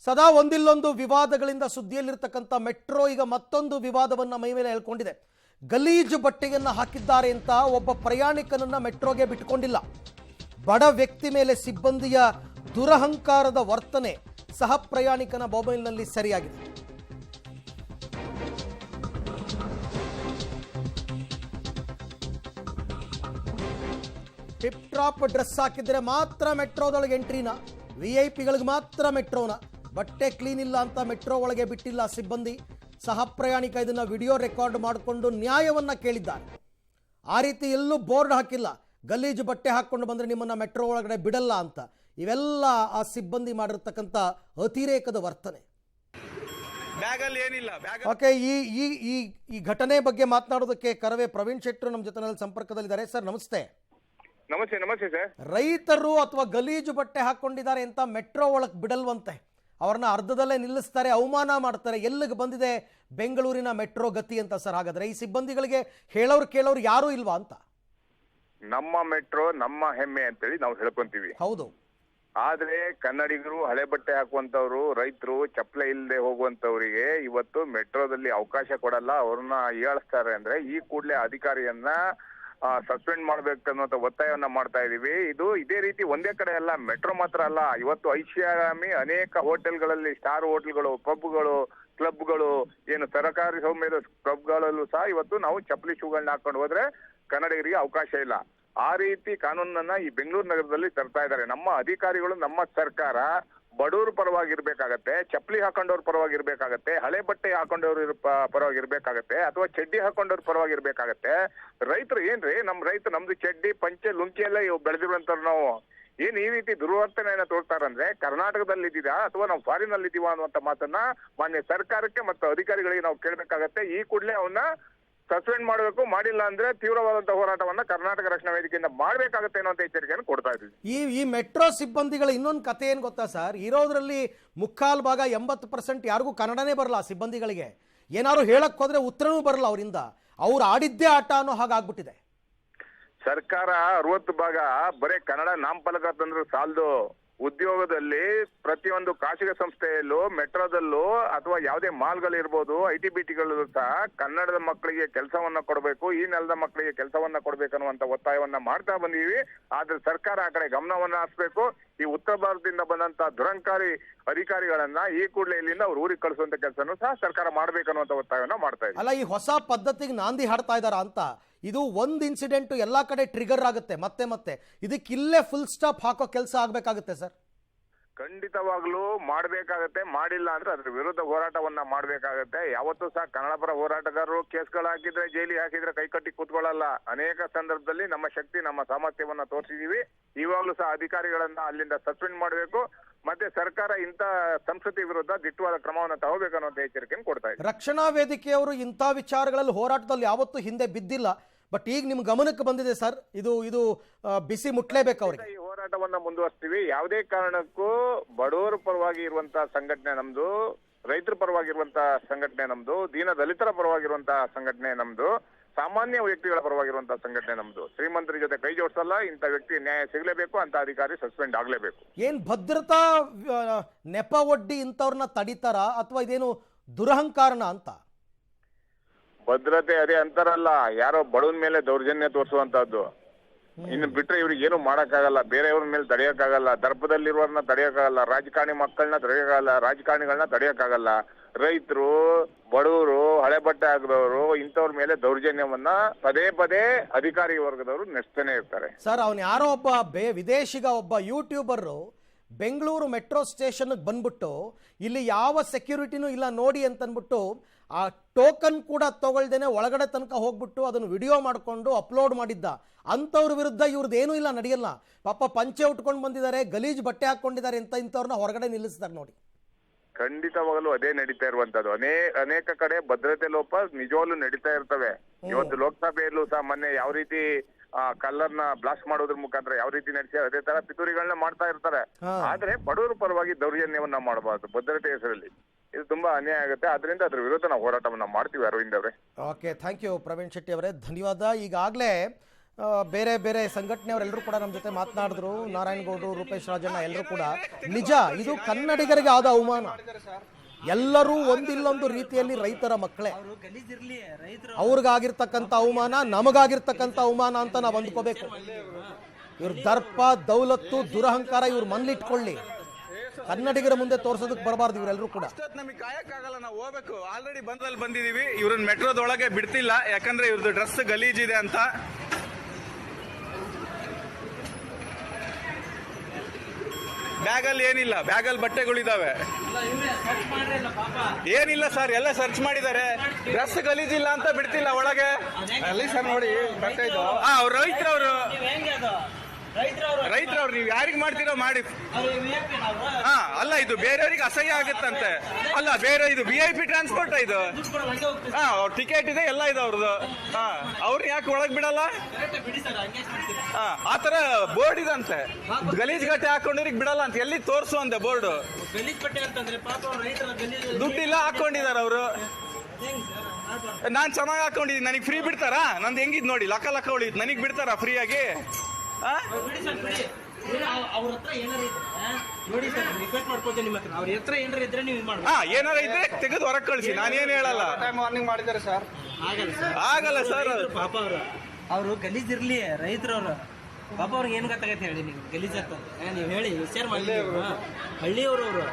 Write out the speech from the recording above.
ಸದಾ ಒಂದಿಲ್ಲೊಂದು ವಿವಾದಗಳಿಂದ ಸುದ್ದಿಯಲ್ಲಿರ್ತಕ್ಕಂಥ ಮೆಟ್ರೋ ಈಗ ಮತ್ತೊಂದು ವಿವಾದವನ್ನು ಮೈ ಮೇಲೆ ಹೇಳ್ಕೊಂಡಿದೆ. ಗಲೀಜು ಬಟ್ಟೆಯನ್ನು ಹಾಕಿದ್ದಾರೆ ಅಂತ ಒಬ್ಬ ಪ್ರಯಾಣಿಕನನ್ನ ಮೆಟ್ರೋಗೆ ಬಿಟ್ಟುಕೊಂಡಿಲ್ಲ. ಬಡ ವ್ಯಕ್ತಿ ಮೇಲೆ ಸಿಬ್ಬಂದಿಯ ದುರಹಂಕಾರದ ವರ್ತನೆ ಸಹ ಪ್ರಯಾಣಿಕನ ಮೊಬೈಲ್ನಲ್ಲಿ ಸರಿಯಾಗಿದೆ. ಟಿಪ್ ಟಾಪ್ ಡ್ರೆಸ್ ಹಾಕಿದ್ರೆ ಮಾತ್ರ ಮೆಟ್ರೋದೊಳಗೆ ಎಂಟ್ರಿನ, VIP ಗಳಿಗೆ ಮಾತ್ರ ಮೆಟ್ರೋನ. ಬಟ್ಟೆ ಕ್ಲೀನ್ ಇಲ್ಲ ಅಂತ ಮೆಟ್ರೋ ಒಳಗೆ ಬಿಟ್ಟಿಲ್ಲ ಸಿಬ್ಬಂದಿ. ಸಹ ಪ್ರಯಾಣಿಕ ಇದನ್ನ ವಿಡಿಯೋ ರೆಕಾರ್ಡ್ ಮಾಡಿಕೊಂಡು ನ್ಯಾಯವನ್ನ ಕೇಳಿದ್ದಾರೆ. ಆ ರೀತಿ ಎಲ್ಲೂ ಬೋರ್ಡ್ ಹಾಕಿಲ್ಲ, ಗಲೀಜು ಬಟ್ಟೆ ಹಾಕೊಂಡು ಬಂದ್ರೆ ನಿಮ್ಮನ್ನ ಮೆಟ್ರೋ ಒಳಗಡೆ ಬಿಡಲ್ಲ ಅಂತ. ಇವೆಲ್ಲ ಆ ಸಿಬ್ಬಂದಿ ಮಾಡಿರ್ತಕ್ಕಂಥ ಅತಿರೇಕದ ವರ್ತನೆ. ಓಕೆ, ಈ ಘಟನೆ ಬಗ್ಗೆ ಮಾತನಾಡೋದಕ್ಕೆ ಕರವೇ ಪ್ರವೀಣ್ ಶೆಟ್ಟರು ನಮ್ಮ ಜೊತೆನಲ್ಲಿ ಸಂಪರ್ಕದಲ್ಲಿದ್ದಾರೆ. ಸರ್ ನಮಸ್ತೆ. ನಮಸ್ತೆ. ನಮಸ್ತೆ ಸರ್. ರೈತರು ಅಥವಾ ಗಲೀಜು ಬಟ್ಟೆ ಹಾಕೊಂಡಿದ್ದಾರೆ ಅಂತ ಮೆಟ್ರೋ ಒಳಗೆ ಬಿಡಲ್ವಂತೆ, ಅವ್ರನ್ನ ಅರ್ಧದಲ್ಲೇ ನಿಲ್ಲಿಸ್ತಾರೆ, ಅವಮಾನ ಮಾಡ್ತಾರೆ. ಎಲ್ಲಿಗೆ ಬಂದಿದೆ ಬೆಂಗಳೂರಿನ ಮೆಟ್ರೋ ಗತಿ ಅಂತ ಸರ್? ಹಾಗಾದ್ರೆ ಈ ಸಿಬ್ಬಂದಿಗಳಿಗೆ ಹೇಳೋರು ಕೇಳೋರು ಯಾರೂ ಇಲ್ವಾ ಅಂತ? ನಮ್ಮ ಮೆಟ್ರೋ ನಮ್ಮ ಹೆಮ್ಮೆ ಅಂತೇಳಿ ನಾವು ಹೇಳ್ಕೊಂತೀವಿ. ಹೌದು. ಆದ್ರೆ ಕನ್ನಡಿಗರು, ಹಳೆ ಬಟ್ಟೆ ಹಾಕುವಂತವ್ರು, ರೈತರು, ಚಪ್ಪಲೆ ಇಲ್ಲದೆ ಹೋಗುವಂತವರಿಗೆ ಇವತ್ತು ಮೆಟ್ರೋದಲ್ಲಿ ಅವಕಾಶ ಕೊಡಲ್ಲ, ಅವ್ರನ್ನ ಹೀಯಾಳಿಸ್ತಾರೆ. ಅಂದ್ರೆ ಈ ಕೂಡಲೇ ಅಧಿಕಾರಿಯನ್ನ ಸಸ್ಪೆಂಡ್ ಮಾಡ್ಬೇಕನ್ನೋ ಒತ್ತಾಯವನ್ನ ಮಾಡ್ತಾ ಇದೀವಿ. ಇದು ಇದೇ ರೀತಿ ಒಂದೇ ಕಡೆ ಅಲ್ಲ, ಮೆಟ್ರೋ ಮಾತ್ರ ಅಲ್ಲ, ಇವತ್ತು ಐಷಾರಾಮಿ ಅನೇಕ ಹೋಟೆಲ್ಗಳಲ್ಲಿ, ಸ್ಟಾರ್ ಹೋಟೆಲ್ಗಳು, ಪಬ್ಗಳು, ಕ್ಲಬ್ಗಳು, ಏನು ಸರ್ಕಾರಿ ಸ್ವಾಮ್ಯದ ಕ್ಲಬ್ಗಳಲ್ಲೂ ಸಹ ಇವತ್ತು ನಾವು ಚಪ್ಪಲಿ ಶೂಗಳನ್ನ ಹಾಕೊಂಡು ಹೋದ್ರೆ ಕನ್ನಡಿಗರಿಗೆ ಅವಕಾಶ ಇಲ್ಲ. ಆ ರೀತಿ ಕಾನೂನನ್ನ ಈ ಬೆಂಗಳೂರು ನಗರದಲ್ಲಿ ತರ್ತಾ ಇದ್ದಾರೆ. ನಮ್ಮ ಅಧಿಕಾರಿಗಳು, ನಮ್ಮ ಸರ್ಕಾರ ಬಡವ್ರ ಪರವಾಗಿರ್ಬೇಕಾಗತ್ತೆ, ಚಪ್ಪಲಿ ಹಾಕೊಂಡವ್ರ ಪರವಾಗಿರ್ಬೇಕಾಗತ್ತೆ, ಹಳೆ ಬಟ್ಟೆ ಹಾಕೊಂಡವ್ರ ಪರವಾಗಿರ್ಬೇಕಾಗತ್ತೆ, ಅಥವಾ ಚಡ್ಡಿ ಹಾಕೊಂಡವ್ರ ಪರವಾಗಿರ್ಬೇಕಾಗತ್ತೆ. ರೈತರು ಏನ್ರಿ, ನಮ್ದು ಚಡ್ಡಿ, ಪಂಚೆ, ಲುಂಚಿ ಎಲ್ಲ ಬೆಳೆದಿರುವಂತವ್ರು ನಾವು. ಏನ್ ಈ ರೀತಿ ದುರ್ವರ್ತನೆಯನ್ನ ತೋರ್ತಾರಂದ್ರೆ ಕರ್ನಾಟಕದಲ್ಲಿ ಇದ್ದೀರಾ ಅಥವಾ ನಾವು ಫಾರಿನ್ ಅಲ್ಲಿ ಇದೀವಾ ಅನ್ನುವಂತ ಮಾತನ್ನ ಮಾನ್ಯ ಸರ್ಕಾರಕ್ಕೆ ಮತ್ತು ಅಧಿಕಾರಿಗಳಿಗೆ ನಾವು ಕೇಳಬೇಕಾಗತ್ತೆ. ಈ ಕೂಡಲೇ ಅವನ್ನ ಸಸ್ಪೆಂಡ್ ಮಾಡಬೇಕು, ಮಾಡಿಲ್ಲ ಅಂದ್ರೆ ತೀವ್ರವಾದಂತಹ ಹೋರಾಟವನ್ನ ಕರ್ನಾಟಕ ರಕ್ಷಣಾ ವೇದಿಕೆಯಿಂದ ಮಾಡ್ಬೇಕಾಗತ್ತೆ ಅನ್ನೋ ಎಚ್ಚರಿಕೆಯನ್ನು ಕೊಡ್ತಾ ಇದ್ದೀವಿ. ಈ ಮೆಟ್ರೋ ಸಿಬ್ಬಂದಿಗಳ ಇನ್ನೊಂದು ಕತೆ ಏನ್ ಗೊತ್ತಾ ಸರ್? ಇರೋದ್ರಲ್ಲಿ ಮುಕ್ಕಾಲು ಭಾಗ 80% ಯಾರಿಗೂ ಕನ್ನಡನೇ ಬರಲ್ಲ. ಸಿಬ್ಬಂದಿಗಳಿಗೆ ಏನಾದ್ರು ಹೇಳಕ್ ಹೋದ್ರೆ ಉತ್ತರನೂ ಬರಲ್ಲ ಅವರಿಂದ. ಅವ್ರು ಆಡಿದ್ದೇ ಆಟ ಅನ್ನೋ ಹಾಗಾಗ್ಬಿಟ್ಟಿದೆ. ಸರ್ಕಾರ 60 ಭಾಗ ಬರೇ ಕನ್ನಡ ನಾಮಫಲಕ ತಂದ್ರೆ ಸಾಲದು. ಉದ್ಯೋಗದಲ್ಲಿ ಪ್ರತಿಯೊಂದು ಖಾಸಗಿ ಸಂಸ್ಥೆಯಲ್ಲೂ, ಮೆಟ್ರೋದಲ್ಲೂ ಅಥವಾ ಯಾವುದೇ ಮಾಲ್ಗಳಿರ್ಬೋದು, ITBTಗಳಲ್ಲೂ ಸಹ ಕನ್ನಡದ ಮಕ್ಕಳಿಗೆ ಕೆಲಸವನ್ನ ಕೊಡಬೇಕು, ಈ ನೆಲದ ಮಕ್ಕಳಿಗೆ ಕೆಲಸವನ್ನ ಕೊಡ್ಬೇಕನ್ನುವಂತ ಒತ್ತಾಯವನ್ನ ಮಾಡ್ತಾ ಬಂದೀವಿ. ಆದ್ರೆ ಸರ್ಕಾರ ಆ ಕಡೆ ಗಮನವನ್ನ ಹರಿಸಬೇಕು. ಈ ಉತ್ತರ ಭಾರತದಿಂದ ಬಂದಂತ ದುರಂಕಾರಿ ಅಧಿಕಾರಿಗಳನ್ನ ಈ ಕೂಡಲೇ ಇಲ್ಲಿಂದ ಅವ್ರು ಊರಿಗೆ ಕಳಿಸುವಂತ ಕೆಲಸನೂ ಸಹ ಸರ್ಕಾರ ಮಾಡ್ಬೇಕನ್ನುವಂತ ಒತ್ತಾಯವನ್ನ ಮಾಡ್ತಾ ಇದೆ. ಅಲ್ಲ, ಈ ಹೊಸ ಪದ್ಧತಿಗೆ ನಾಂದಿ ಹಾಡ್ತಾ ಇದಾರ ಅಂತ? ಇದು ಒಂದು ಇನ್ಸಿಡೆಂಟ್ ಎಲ್ಲಾ ಕಡೆ ಟ್ರಿಗರ್ ಆಗುತ್ತೆ ಮತ್ತೆ ಮತ್ತೆ. ಇದಕ್ಕೆ ಇಲ್ಲೇ ಫುಲ್ ಸ್ಟಾಪ್ ಹಾಕೋ ಕೆಲಸ ಆಗ್ಬೇಕಾಗುತ್ತೆ ಸರ್. ಖಂಡಿತವಾಗ್ಲೂ ಮಾಡ್ಬೇಕಾಗತ್ತೆ. ಮಾಡಿಲ್ಲ ಅಂದ್ರೆ ಅದ್ರ ವಿರುದ್ಧ ಹೋರಾಟವನ್ನ ಮಾಡ್ಬೇಕಾಗತ್ತೆ. ಯಾವತ್ತೂ ಸಹ ಕನ್ನಡ ಪರ ಹೋರಾಟಗಾರರು ಕೇಸ್ಗಳು ಹಾಕಿದ್ರೆ, ಜೈಲಿಗೆ ಹಾಕಿದ್ರೆ ಕೈಕಟ್ಟಿ ಕೂತ್ಕೊಳ್ಳಲ್ಲ. ಅನೇಕ ಸಂದರ್ಭದಲ್ಲಿ ನಮ್ಮ ಶಕ್ತಿ, ನಮ್ಮ ಸಾಮರ್ಥ್ಯವನ್ನ ತೋರಿಸಿದೀವಿ. ಇವಾಗ್ಲೂ ಸಹ ಅಧಿಕಾರಿಗಳನ್ನ ಅಲ್ಲಿಂದ ಸಸ್ಪೆಂಡ್ ಮಾಡಬೇಕು. ಮತ್ತೆ ಸರ್ಕಾರ ಇಂಥ ಸಂಸ್ಕೃತಿ ವಿರುದ್ಧ ದಿಟ್ಟವಾದ ಕ್ರಮವನ್ನು ತಗೋಬೇಕನ್ನುವಂತ ಎಚ್ಚರಿಕೆಯನ್ನು ಕೊಡ್ತಾ ಇದೆ. ರಕ್ಷಣಾ ವೇದಿಕೆಯವರು ಇಂಥ ವಿಚಾರಗಳಲ್ಲಿ ಹೋರಾಟದಲ್ಲಿ ಯಾವತ್ತೂ ಹಿಂದೆ ಬಿದ್ದಿಲ್ಲ. ಬಟ್ ಈಗ ನಿಮ್ ಗಮನಕ್ಕೆ ಬಂದಿದೆ ಸರ್, ಇದು ಬಿಸಿ ಮುಟ್ಲೇಬೇಕು ಅವ್ರಿಗೆ. ಈ ಹೋರಾಟವನ್ನ ಮುಂದುವರಿಸ್ತೀವಿ. ಯಾವುದೇ ಕಾರಣಕ್ಕೂ ಬಡವರ ಪರವಾಗಿ ಇರುವಂತಹ ಸಂಘಟನೆ ನಮ್ದು, ರೈತರ ಪರವಾಗಿರುವಂತಹ ಸಂಘಟನೆ ನಮ್ದು, ದೀನ ದಲಿತರ ಪರವಾಗಿರುವಂತಹ ಸಂಘಟನೆ ನಮ್ದು, ಸಾಮಾನ್ಯ ವ್ಯಕ್ತಿಗಳ ಪರವಾಗಿರುವಂತಹ ಸಂಘಟನೆ ನಮ್ದು. ಶ್ರೀಮಂತರ ಜೊತೆ ಕೈ ಜೋಡಿಸಲ್ಲ. ಇಂಥ ವ್ಯಕ್ತಿ ನ್ಯಾಯ ಸಿಗಲೇಬೇಕು, ಅಂತ ಅಧಿಕಾರಿ ಸಸ್ಪೆಂಡ್ ಆಗ್ಲೇಬೇಕು. ಏನ್ ಭದ್ರತಾ ನೆಪ ಒಡ್ಡಿ ಇಂಥವ್ರನ್ನ ತಡಿತಾರ ಅಥವಾ ಇದೇನು ದುರಹಂಕಾರನ ಅಂತ? ಭದ್ರತೆ ಅದೇ ಅಂತಾರಲ್ಲ, ಯಾರೋ ಬಡವನ ಮೇಲೆ ದೌರ್ಜನ್ಯ ತೋರಿಸುವಂತಹದ್ದು. ಇನ್ನು ಬಿಟ್ರೆ ಇವ್ರಿಗೆ ಏನು ಮಾಡಕ್ಕಾಗಲ್ಲ, ಬೇರೆಯವ್ರ ಮೇಲೆ ತಡೆಯಕ್ಕಾಗಲ್ಲ, ದರ್ಪದಲ್ಲಿರುವವ್ರನ್ನ ತಡೆಯಕ್ಕಾಗಲ್ಲ, ರಾಜಕಾರಣಿ ಮಕ್ಕಳನ್ನ ತಡೆಯಕ್ಕಾಗಲ್ಲ, ರಾಜಕಾರಣಿಗಳನ್ನ ತಡೆಯಕ್ಕಾಗಲ್ಲ. ರೈತರು, ಬಡವರು, ಹಳೆ ಬಟ್ಟೆ ಹಾಕಿದವರು, ಇಂಥವ್ರ ಮೇಲೆ ದೌರ್ಜನ್ಯವನ್ನ ಪದೇ ಪದೇ ಅಧಿಕಾರಿ ವರ್ಗದವರು ನಡೆಸ್ತಾನೆ ಇರ್ತಾರೆ. ಸರ್, ಅವನ್ ಯಾರೋ ಒಬ್ಬ ವಿದೇಶಿಗ ಒಬ್ಬ ಯೂಟ್ಯೂಬರ್ ಬೆಂಗಳೂರು ಮೆಟ್ರೋ ಸ್ಟೇಷನ್ ಬಂದ್ಬಿಟ್ಟು ಇಲ್ಲಿ ಯಾವ ಸೆಕ್ಯೂರಿಟಿನೂ ಇಲ್ಲ ನೋಡಿ ಅಂತನ್ಬಿಟ್ಟು ಆ ಟೋಕನ್ ಕೂಡ ತಗೊಳ್ದೇನೆ ಒಳಗಡೆ ತನಕ ಹೋಗ್ಬಿಟ್ಟು ಅದನ್ನು ವಿಡಿಯೋ ಮಾಡಿಕೊಂಡು ಅಪ್ಲೋಡ್ ಮಾಡಿದ್ದ. ಅಂಥವ್ರ ವಿರುದ್ಧ ಇವ್ರದ್ದು ಏನೂ ಇಲ್ಲ, ನಡೆಯಲ್ಲ. ಪಾಪ ಪಂಚೆ ಉಟ್ಕೊಂಡು ಬಂದಿದ್ದಾರೆ, ಗಲೀಜ್ ಬಟ್ಟೆ ಹಾಕೊಂಡಿದ್ದಾರೆ ಅಂತ ಇಂಥವ್ರನ್ನ ಹೊರಗಡೆ ನಿಲ್ಲಿಸ್ತಾರೆ ನೋಡಿ. ಖಂಡಿತವಾಗಲೂ ಅದೇ ನಡೀತಾ ಇರುವಂತದ್ದು. ಅನೇಕ ಕಡೆ ಭದ್ರತೆ ಲೋಪ ನಿಜವಾಗ್ಲೂ ನಡೀತಾ ಇರ್ತವೆ. ಇವತ್ತು ಲೋಕಸಭೆಯಲ್ಲೂ ಸಹ ಮೊನ್ನೆ ಯಾವ ರೀತಿ ಕಲ್ಲರ್ನ ಬ್ಲಾಸ್ಟ್ ಮಾಡೋದ್ರ ಮುಖಾಂತರ ಯಾವ ರೀತಿ ನಡೆಸಿ ಅದೇ ತರ ಪಿತೂರಿಗಳನ್ನ ಮಾಡ್ತಾ ಇರ್ತಾರೆ. ಆದ್ರೆ ಬಡವರ ಪರವಾಗಿ ದೌರ್ಜನ್ಯವನ್ನ ಮಾಡಬಾರ್ದು ಭದ್ರತೆ ಹೆಸರಲ್ಲಿ. ಇದು ತುಂಬಾ ಅನ್ಯಾಯ ಆಗುತ್ತೆ. ಅದರಿಂದ ಅದ್ರ ವಿರುದ್ಧ ನಾವು ಹೋರಾಟವನ್ನ ಮಾಡ್ತೀವಿ. ಅರವಿಂದ್ ಅವರೇ. Okay, thank you Praveen Shetty ಅವರೇ, ಧನ್ಯವಾದ. ಈಗಾಗಲೇ ಬೇರೆ ಬೇರೆ ಸಂಘಟನೆಯವರೆಲ್ಲರೂ ಕೂಡ ನಮ್ಮ ಜೊತೆ ಮಾತನಾಡಿದ್ರು. ನಾರಾಯಣಗೌಡರು, ರೂಪೇಶ್ ರಾಜಣ್ಣ ಎಲ್ಲರೂ ಕೂಡ. ನಿಜ, ಇದು ಕನ್ನಡಿಗರಿಗೆ ಆದ ಅವಮಾನ. ಎಲ್ಲರೂ ಒಂದಿಲ್ಲೊಂದು ರೀತಿಯಲ್ಲಿ ರೈತರ ಮಕ್ಕಳೇ. ಅವ್ರಿಗಾಗಿರ್ತಕ್ಕಂಥ ಅವಮಾನ ನಮಗಾಗಿರ್ತಕ್ಕಂಥ ಅವಮಾನ ಅಂತ ನಾವು ಅಂದ್ಕೋಬೇಕು. ಇವ್ರ ದರ್ಪ, ದೌಲತ್ತು, ದುರಹಂಕಾರ ಇವ್ರ ಮನ್ಲಿಟ್ಕೊಳ್ಳಿ. ಕನ್ನಡಿಗರ ಮುಂದೆ ತೋರ್ಸೋದಕ್ಕೆ ಬರಬಾರ್ದು ಇವರೆಲ್ಲರೂ ಕೂಡ. ನಮಗೆ ಕಾಯಕ್ಕಾಗಲ್ಲ, ನಾವು ಹೋಗ್ಬೇಕು. ಆಲ್ರೆಡಿ ಬಂದಿದೀವಿ. ಇವ್ರನ್ನ ಮೆಟ್ರೋದೊಳಗೆ ಬಿಡ್ತಿಲ್ಲ, ಯಾಕಂದ್ರೆ ಇವ್ರದ್ದು ಡ್ರೆಸ್ ಗಲೀಜಿದೆ ಅಂತ. ಬ್ಯಾಗಲ್ಲಿ ಏನಿಲ್ಲ, ಬ್ಯಾಗಲ್ಲಿ ಬಟ್ಟೆಗಳಿದಾವೆ. ಏನಿಲ್ಲ ಸರ್, ಎಲ್ಲ ಸರ್ಚ್ ಮಾಡಿದ್ದಾರೆ. ಡ್ರೆಸ್ ಗಲೀಜಿಲ್ಲ ಅಂತ ಬಿಡ್ತಿಲ್ಲ ಒಳಗೆ. ಅಲ್ಲಿ ಸರ್ ನೋಡಿ, ಅವ್ರು ರೈತರವ್ರು ನೀವು ಯಾರಿಗ್ ಮಾಡ್ತೀರೋ ಮಾಡಿ. ಹಾ, ಅಲ್ಲ, ಇದು ಬೇರೆಯವ್ರಿಗೆ ಅಸಹ್ಯ ಆಗುತ್ತಂತೆ. ಅಲ್ಲ, ಬೇರೆ ಇದು VIP ಟ್ರಾನ್ಸ್ಪೋರ್ಟ್ ಇದು. ಹಾ, ಟಿಕೆಟ್ ಇದೆ, ಎಲ್ಲ ಇದೆ ಅವ್ರದ್ದು. ಹಾ, ಅವ್ರು ಯಾಕೆ ಒಳಗ್ ಬಿಡಲ್ಲ? ಹಾ, ಆತರ ಬೋರ್ಡ್ ಇದಂತೆ. ಗಲೀಜ್ ಗಟ್ಟೆ ಹಾಕೊಂಡಿರಿಗೆ ಬಿಡಲ್ಲ ಅಂತ. ಎಲ್ಲಿ ತೋರ್ಸು ಅಂದೆ ಬೋರ್ಡ್. ದುಡ್ಡಿಲ್ಲ, ಹಾಕೊಂಡಿದಾರ ಅವರು. ನಾನ್ ಚೆನ್ನಾಗಿ ಹಾಕೊಂಡಿದ್ದೀನಿ, ನನಗೆ ಫ್ರೀ ಬಿಡ್ತಾರಾ? ನಂದು ಹೆಂಗಿದ್ ನೋಡಿ, ಲಕ್ಕ ಉಳಿದ್, ನನಗ್ ಬಿಡ್ತಾರಾ ಫ್ರೀ ಆಗಿ? ಏನಾರ ಇದ್ರೆ ತೆಗೆದು ಹೊರಗೆ ಕಳಿಸಿ, ನಾನೇನ್ ಹೇಳಲ್ಲ. ವಾರ್ನಿಂಗ್ ಮಾಡಿದ್ದಾರೆ ಸರ್. ಆಗಲ್ಲ ಸರ್. ಪಾಪ ಅವರು ಗಲೀಜಿರ್ಲಿ, ರೈತರವ್ರು ಪಾಪ ಅವ್ರಿಗೆ ಏನ್ ಗೊತ್ತಾಗತ್ತೆ ಹೇಳಿ ನೀವು? ಗಲೀಜ್ ಆಗ್ತದೆ ನೀವು ಹೇಳಿ, ವಿಚಾರ ಮಾಡಿ. ಹಳ್ಳಿಯವರು ಅವರು